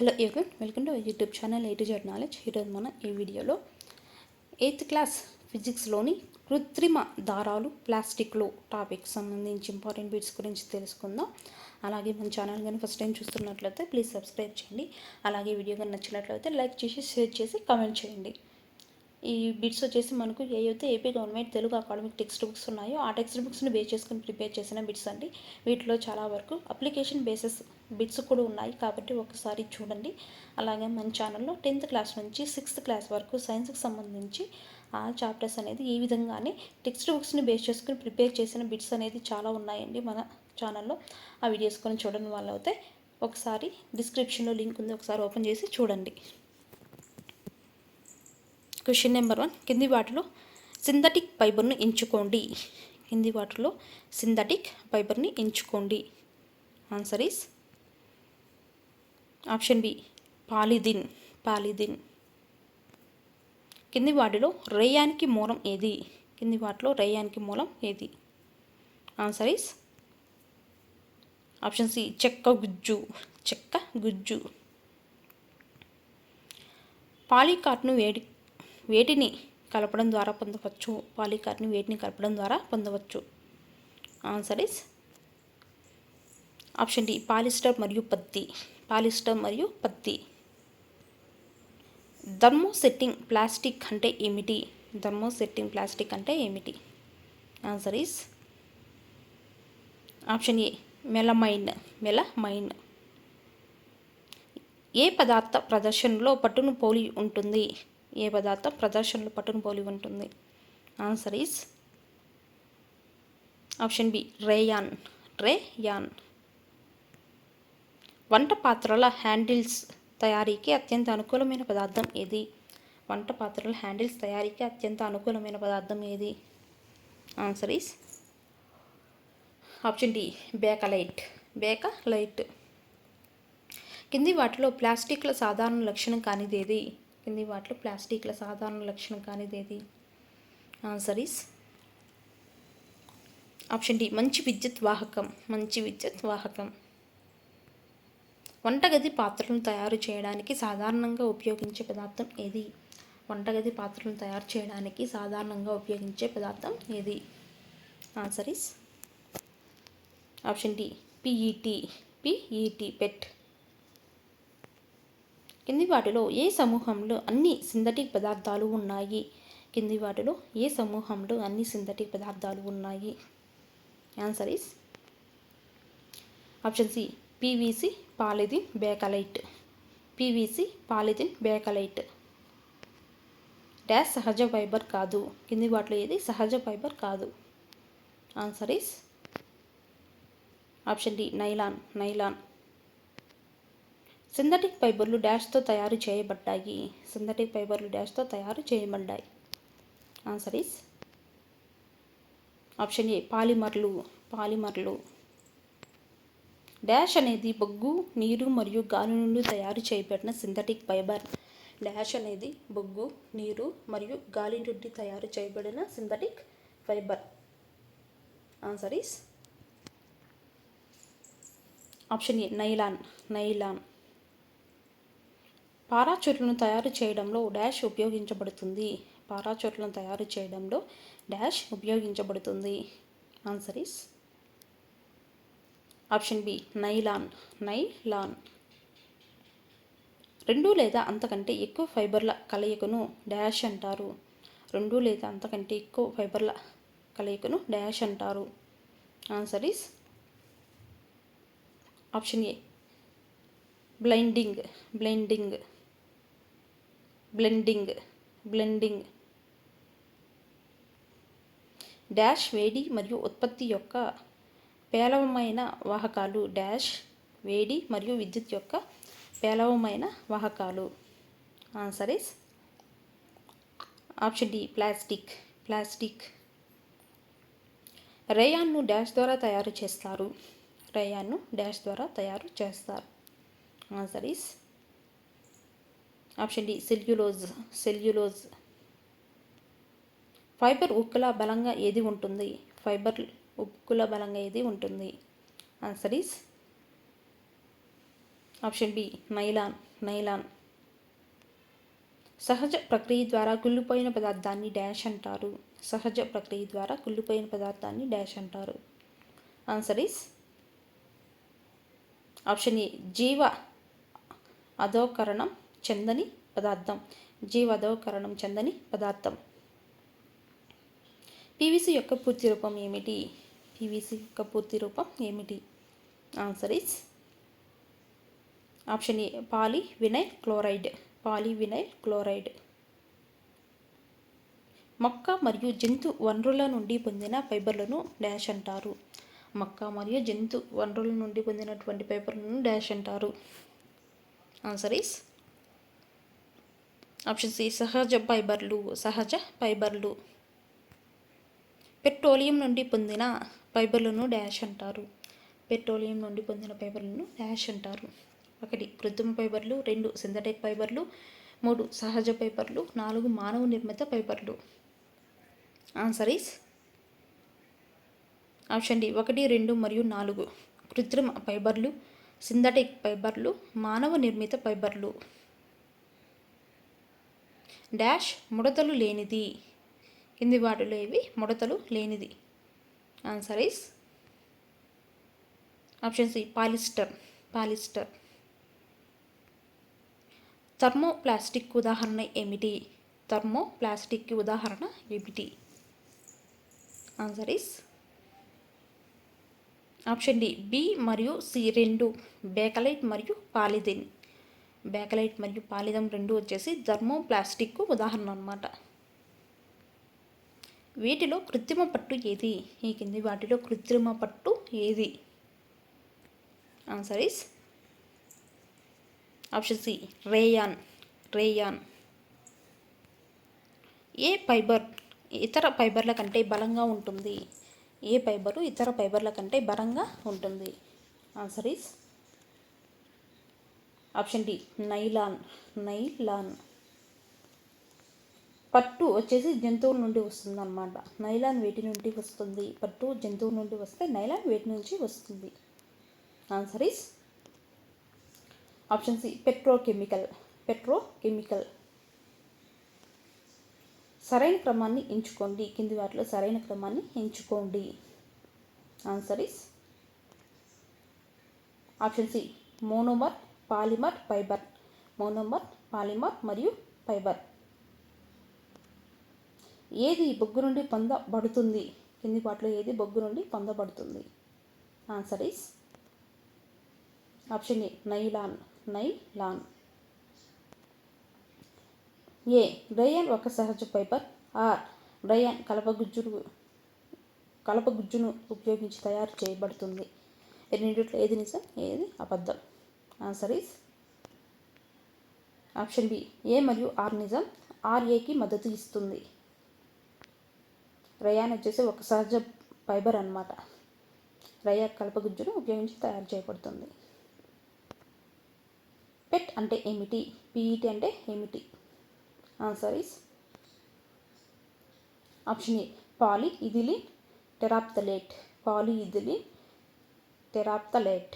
Hello everyone, welcome to YouTube channel A to Z knowledge. ఈరోజు మనం ఈ వీడియోలో 8th క్లాస్ ఫిజిక్స్లోని కృత్రిమ దారాలు ప్లాస్టిక్లో టాపిక్ సంబంధించి ఇంపార్టెంట్ బిట్స్ గురించి తెలుసుకుందాం. అలాగే మన ఛానల్ కానీ ఫస్ట్ టైం చూస్తున్నట్లయితే ప్లీజ్ సబ్స్క్రైబ్ చేయండి. అలాగే వీడియో కానీ నచ్చినట్లయితే లైక్ చేసి షేర్ చేసి కామెంట్ చేయండి. ఈ బిట్స్ వచ్చేసి మనకు ఏవైతే AP government Telugu academic text books ఉన్నాయో ఆ టెక్స్ట్ బుక్స్ని బేస్ చేసుకుని ప్రిపేర్ చేసిన బిట్స్ అండి. వీటిలో చాలా వరకు అప్లికేషన్ బేసెస్ బిట్స్ కూడా ఉన్నాయి కాబట్టి ఒకసారి చూడండి. అలాగే మన ఛానల్లో 10th క్లాస్ నుంచి 6th క్లాస్ వరకు సైన్స్కి సంబంధించి ఆ చాప్టర్స్ అనేది ఈ విధంగానే టెక్స్ట్ బుక్స్ని బేస్ చేసుకుని ప్రిపేర్ చేసిన బిట్స్ అనేది చాలా ఉన్నాయండి మన ఛానల్లో. ఆ వీడియోస్ కొని చూడని వాళ్ళు అయితే ఒకసారి డిస్క్రిప్షన్లో లింక్ ఉంది, ఒకసారి ఓపెన్ చేసి చూడండి. క్వశ్చన్ నెంబర్ 1, కింది వాటిలో సింథటిక్ ఫైబర్ను ఎంచుకోండి. కింది వాటిలో సింథటిక్ ఫైబర్ని ఎంచుకోండి. Answer is option B polythene. Polythene. కింది వాటిలో రేయానికి మూలం ఏది? కింది వాటిలో రేయానికి మూలం ఏది? ఆన్సర్ ఈస్ ఆప్షన్ సి చెక్క గుజ్జు. చెక్క గుజ్జు. పాలికార్బ్ను వేటిని కలపడం ద్వారా పొందవచ్చు? పాలికార్బ్ని వేటిని కలపడం ద్వారా పొందవచ్చు? Answer is option D polyester మరియు పత్తి. పాలిస్టర్ మరియు పత్తి. థర్మోసెట్టింగ్ ప్లాస్టిక్ అంటే ఏమిటి? థర్మోసెట్టింగ్ ప్లాస్టిక్ అంటే ఏమిటి? Answer is option A melamine. Melamine. ఏ పదార్థ ప్రదర్శనలో పట్టును పోలి ఉంటుంది? ఏ పదార్థం ప్రదర్శనలో పట్టును పోలి ఉంటుంది? Answer is option B rayon. Rayon. వంట పాత్రల హ్యాండిల్స్ తయారీకి అత్యంత అనుకూలమైన పదార్థం ఏది? వంట పాత్రల హ్యాండిల్స్ తయారీకి అత్యంత అనుకూలమైన పదార్థం ఏది? Answer is option D bakelite. Bakelite. కింది వాటిలో ప్లాస్టిక్ల సాధారణ లక్షణం కానిదేది? కింది వాటిలో ప్లాస్టిక్ల సాధారణ లక్షణం కానిదేది? ఆన్సర్ ఈస్ ఆప్షన్ డి మంచి విద్యుత్ వాహకం. మంచి విద్యుత్ వాహకం. వంటగది పాత్రలను తయారు చేయడానికి సాధారణంగా ఉపయోగించే పదార్థం ఏది? వంటగది పాత్రలను తయారు చేయడానికి సాధారణంగా ఉపయోగించే పదార్థం ఏది? Answer is option D PET. PET. PET. కింది వాటిలో ఏ సమూహంలో అన్ని సింథటిక్ పదార్థాలు ఉన్నాయి? కింది వాటిలో ఏ సమూహంలో అన్ని సింథటిక్ పదార్థాలు ఉన్నాయి? Answer is option C PVC polythene Bakelite. PVC polythene Bakelite. Dash సహజ ఫైబర్ కాదు. కింది వాటిలో ఏది సహజ ఫైబర్ కాదు? Answer is option D nylon. Nylon. Synthetic ఫైబర్లు డాష్తో తయారు చేయబడ్డాయి. సింథటిక్ ఫైబర్లు డాష్తో తయారు చేయబడ్డాయి. ఆన్సర్ ఈస్ ఆప్షన్ ఏ పాలిమర్లు. పాలిమర్లు. డాష్ అనేది బొగ్గు, నీరు మరియు గాలి నుండి తయారు చేయబడిన సింథటిక్ ఫైబర్. డాష్ అనేది బొగ్గు, నీరు మరియు గాలి నుండి తయారు చేయబడిన synthetic fibre. Answer is option A nylon. Nylon. పారాచూట్లను తయారు చేయడంలో డాష్ ఉపయోగించబడుతుంది. పారాచూట్లను తయారు చేయడంలో డాష్ ఉపయోగించబడుతుంది. Answer is option B nylon. Nylon. 2 లేదా అంతకంటే ఎక్కువ ఫైబర్ల కలయికను డాష్ అంటారు. 2 లేదా అంతకంటే ఎక్కువ ఫైబర్ల కలయికను డాష్ అంటారు. Answer is option A blending. Blending. Blending. Blending. Dash వేడి మరియు ఉత్పత్తి యొక్క పేలవమైన వాహకాలు. డాష్ వేడి మరియు విద్యుత్ యొక్క పేలవమైన వాహకాలు. Answer is option D plastic. Plastic. రేయాన్ను డాష్ ద్వారా తయారు చేస్తారు. రేయాన్ను డాష్ ద్వారా తయారు చేస్తారు. Answer is option D cellulose. Cellulose. Fibre ఉక్కుల బలంగా ఏది ఉంటుంది? ఫైబర్ ఉక్కుల బలంగా ఏది ఉంటుంది? Answer is option B nylon. సహజ ప్రక్రియ ద్వారా కుళ్ళిపోయిన పదార్థాన్ని డాష్ అంటారు. సహజ ప్రక్రియ ద్వారా కుళ్ళిపోయిన పదార్థాన్ని డాష్ అంటారు. ఆన్సర్ ఈస్ ఆప్షన్ ఏ జీవ అధోకరణం చెందని పదార్థం. పీవీసీ యొక్క పూర్తి రూపం ఏమిటి? Answer is option A polyvinyl chloride. మొక్క మరియు జంతు వనరుల నుండి పొందిన ఫైబర్లను డాష్ అంటారు. పొందినటువంటి ఫైబర్లను డాష్ అంటారు. ఆన్సర్ ఈస్ ఆప్షన్ సి సహజ ఫైబర్లు. పెట్రోలియం నుండి పొందిన ఫైబర్లను డాష్ అంటారు. 1 కృత్రిమ ఫైబర్లు, 2 సింథటిక్ ఫైబర్లు, 3 సహజ ఫైబర్లు, 4 మానవ నిర్మిత ఫైబర్లు. ఆన్సర్ ఈస్ ఆప్షన్ డి 1, 2 మరియు 4 కృత్రిమ ఫైబర్లు, సింథటిక్ ఫైబర్లు, మానవ నిర్మిత ఫైబర్లు. డాష్ ముడతలు లేనిది. కింది వాటిలో ఇవి ముడతలు లేనిది. Answer is option C polyester. Thermoplastic ఉదాహరణ ఏమిటి? Answer is option D B మరియు సి 2 బేకలైట్ మరియు పాలిథిన్. 2 వచ్చేసి థర్మోప్లాస్టిక్ ఉదాహరణ అన్నమాట. వీటిలో కృత్రిమ పట్టు ఏది? ఈ కింది వాటిలో కృత్రిమ పట్టు ఏది? Answer is option C rayon. ఏ ఫైబర్ ఇతర ఫైబర్ల కంటే బలంగా ఉంటుంది? Answer is option D nylon. పట్టు వచ్చేసి జంతువుల నుండి వస్తుంది అన్నమాట. నైలాన్ వేటి నుండి వస్తుంది? పట్టు జంతువుల నుండి వస్తే నైలాన్ వేటి నుంచి వస్తుంది? Answer is option C petrochemical. సరైన క్రమాన్ని ఎంచుకోండి. కింది వాటిలో సరైన క్రమాన్ని ఎంచుకోండి. Answer is option C monomer, polymer, fibre. మరియు ఫైబర్. ఏది బొగ్గు నుండి పొందబడుతుంది? కింది వాటిలో ఏది బొగ్గు నుండి పొందబడుతుంది? Answer is option A nylon. A rayon ఒక సహజ ఫైబర్. రేయాన్ కలపగుజ్జును ఉపయోగించి తయారు చేయబడుతుంది. రెండిట్లో ఏది నిజం, ఏది అబద్ధం? ఆన్సర్ ఈస్ ఆప్షన్ బి ఏ మరియు ఆర్ నిజం. ఏకి మద్దతు ఇస్తుంది. రేయాన్ వచ్చేసి ఒక సహజ ఫైబర్ అన్నమాట. రేయాన్ కలపగుజ్జును ఉపయోగించి తయారు చేయబడుతుంది. పెట్ అంటే ఏమిటి? PET అంటే ఏమిటి? Answer is option A polyethylene టెరాప్థలేట్.